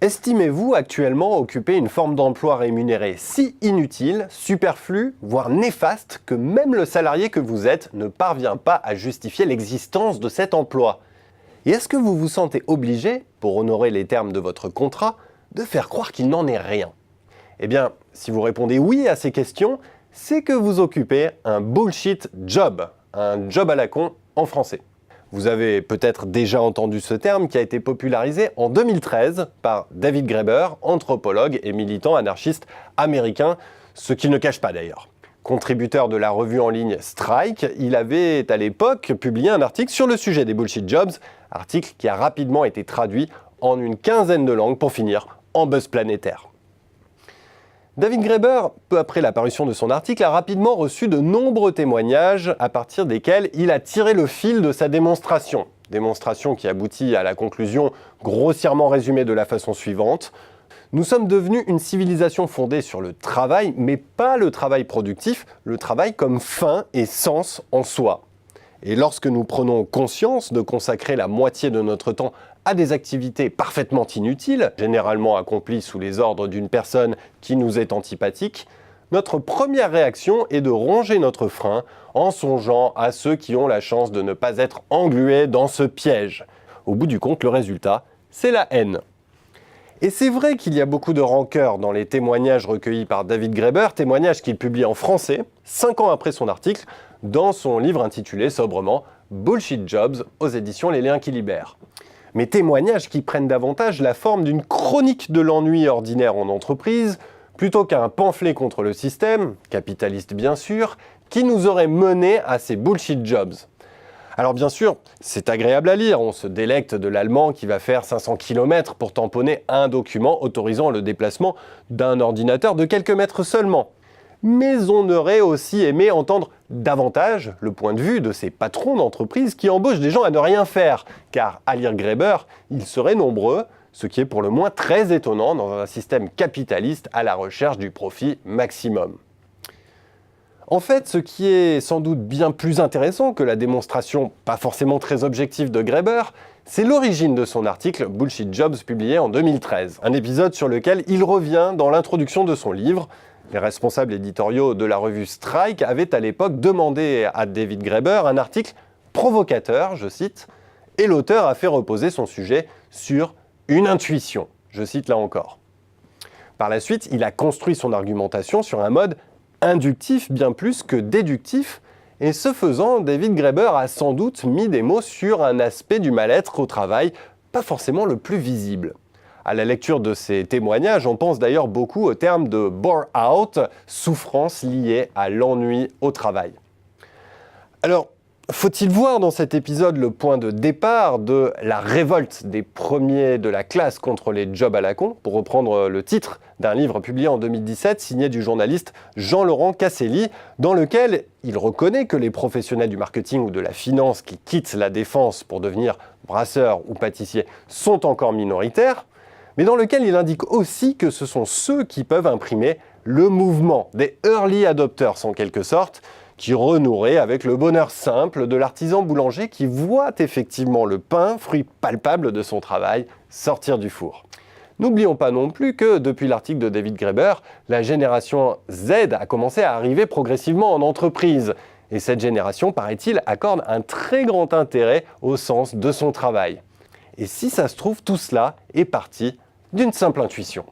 Estimez-vous actuellement occuper une forme d'emploi rémunérée si inutile, superflue, voire néfaste que même le salarié que vous êtes ne parvient pas à justifier l'existence de cet emploi? Et est-ce que vous vous sentez obligé, pour honorer les termes de votre contrat, de faire croire qu'il n'en est rien? Eh bien, si vous répondez oui à ces questions, c'est que vous occupez un bullshit job, un job à la con en français. Vous avez peut-être déjà entendu ce terme qui a été popularisé en 2013 par David Graeber, anthropologue et militant anarchiste américain, ce qu'il ne cache pas d'ailleurs. Contributeur de la revue en ligne Strike, il avait à l'époque publié un article sur le sujet des bullshit jobs, article qui a rapidement été traduit en une quinzaine de langues pour finir en buzz planétaire. David Graeber, peu après la parution de son article, a rapidement reçu de nombreux témoignages à partir desquels il a tiré le fil de sa démonstration. Démonstration qui aboutit à la conclusion grossièrement résumée de la façon suivante. Nous sommes devenus une civilisation fondée sur le travail, mais pas le travail productif, le travail comme fin et sens en soi. Et lorsque nous prenons conscience de consacrer la moitié de notre temps à des activités parfaitement inutiles, généralement accomplies sous les ordres d'une personne qui nous est antipathique, notre première réaction est de ronger notre frein en songeant à ceux qui ont la chance de ne pas être englués dans ce piège. Au bout du compte, le résultat, c'est la haine. Et c'est vrai qu'il y a beaucoup de rancœur dans les témoignages recueillis par David Graeber, témoignages qu'il publie en français, 5 ans après son article, dans son livre intitulé sobrement « Bullshit Jobs » aux éditions Les Liens qui libèrent. Mais témoignages qui prennent davantage la forme d'une chronique de l'ennui ordinaire en entreprise, plutôt qu'un pamphlet contre le système, capitaliste bien sûr, qui nous aurait mené à ces bullshit jobs. Alors bien sûr, c'est agréable à lire, on se délecte de l'allemand qui va faire 500 km pour tamponner un document autorisant le déplacement d'un ordinateur de quelques mètres seulement. Mais on aurait aussi aimé entendre davantage le point de vue de ces patrons d'entreprise qui embauchent des gens à ne rien faire, car à lire Graeber, ils seraient nombreux, ce qui est pour le moins très étonnant dans un système capitaliste à la recherche du profit maximum. En fait, ce qui est sans doute bien plus intéressant que la démonstration pas forcément très objective de Graeber, c'est l'origine de son article Bullshit Jobs publié en 2013, un épisode sur lequel il revient dans l'introduction de son livre. Les responsables éditoriaux de la revue Strike avaient à l'époque demandé à David Graeber un article provocateur, je cite, et l'auteur a fait reposer son sujet sur une intuition, je cite là encore. Par la suite, il a construit son argumentation sur un mode inductif bien plus que déductif, et ce faisant, David Graeber a sans doute mis des mots sur un aspect du mal-être au travail, pas forcément le plus visible. À la lecture de ces témoignages, on pense d'ailleurs beaucoup au terme de bore-out, souffrance liée à l'ennui au travail. Alors, faut-il voir dans cet épisode le point de départ de la révolte des premiers de la classe contre les jobs à la con, pour reprendre le titre d'un livre publié en 2017 signé du journaliste Jean-Laurent Casselli, dans lequel il reconnaît que les professionnels du marketing ou de la finance qui quittent la défense pour devenir brasseurs ou pâtissiers sont encore minoritaires, mais dans lequel il indique aussi que ce sont ceux qui peuvent imprimer le mouvement, des early adopters en quelque sorte, qui renoueraient avec le bonheur simple de l'artisan boulanger qui voit effectivement le pain, fruit palpable de son travail, sortir du four. N'oublions pas non plus que, depuis l'article de David Graeber, la génération Z a commencé à arriver progressivement en entreprise. Et cette génération, paraît-il, accorde un très grand intérêt au sens de son travail. Et si ça se trouve, tout cela est parti d'une simple intuition.